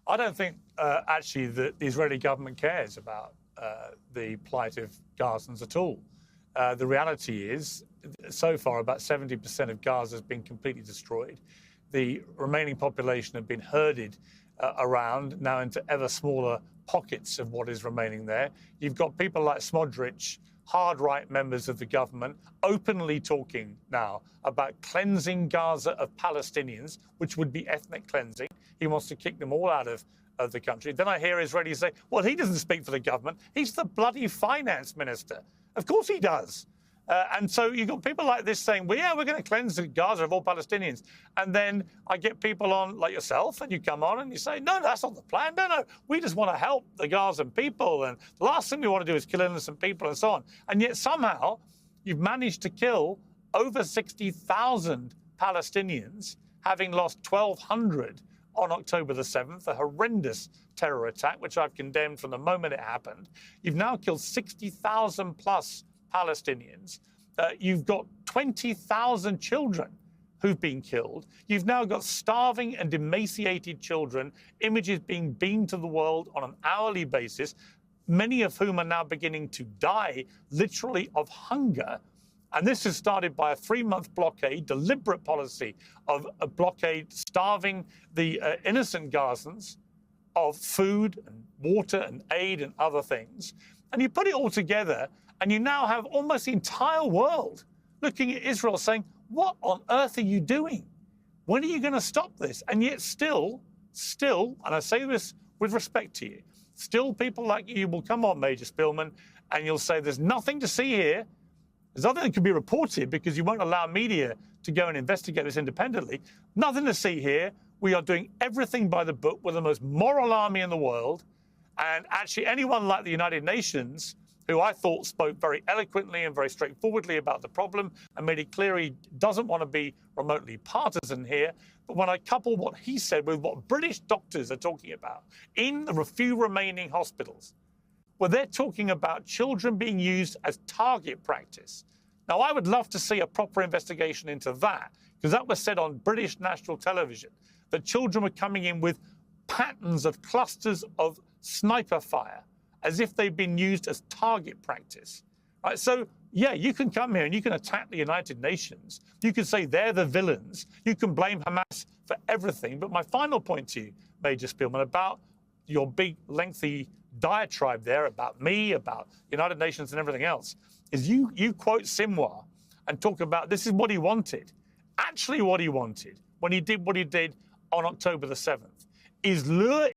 I don't think actually that the Israeli government cares about the plight of Gazans at all. The reality is, so far, about 70% of Gaza has been completely destroyed. The remaining population have been herded around now into ever smaller pockets of what is remaining there. You've got people like Smodrich, hard-right members of the government, openly talking now about cleansing Gaza of Palestinians, which would be ethnic cleansing. He wants to kick them all out of the country. Then I hear Israelis say, well, he doesn't speak for the government. He's the bloody finance minister. Of course he does. And so you've got people like this saying, well, yeah, we're going to cleanse Gaza of all Palestinians. And then I get people on like yourself, and you come on and you say, no, that's not the plan. No, we just want to help the Gazan people. And the last thing we want to do is kill innocent people and so on. And yet somehow you've managed to kill over 60,000 Palestinians, having lost 1,200 on October the 7th, a horrendous terror attack, which I've condemned from the moment it happened. You've now killed 60,000 plus Palestinians. You've got 20,000 children who've been killed. You've now got starving and emaciated children, images being beamed to the world on an hourly basis, many of whom are now beginning to die literally of hunger. And this is started by a 3-month blockade, deliberate policy of a blockade, starving the innocent Gazans of food and water and aid and other things. And you put it all together, and you now have almost the entire world looking at Israel saying, what on earth are you doing? When are you going to stop this? And yet still, and I say this with respect to you, still people like you will come on, Major Spillman, and you'll say there's nothing to see here. There's nothing that can be reported because you won't allow media to go and investigate this independently. Nothing to see here. We are doing everything by the book. We're the most moral army in the world. And actually anyone like the United Nations, who I thought spoke very eloquently and very straightforwardly about the problem and made it clear he doesn't want to be remotely partisan here. But when I couple what he said with what British doctors are talking about in the few remaining hospitals, where they're talking about children being used as target practice. Now, I would love to see a proper investigation into that, because that was said on British national television, that children were coming in with patterns of clusters of sniper fire, as if they've been used as target practice. Right? So, yeah, you can come here and you can attack the United Nations. You can say they're the villains. You can blame Hamas for everything. But my final point to you, Major Spillman, about your big, lengthy diatribe there about me, about United Nations and everything else, is you quote Sinwar and talk about this is what he wanted. Actually what he wanted when he did what he did on October the 7th is lure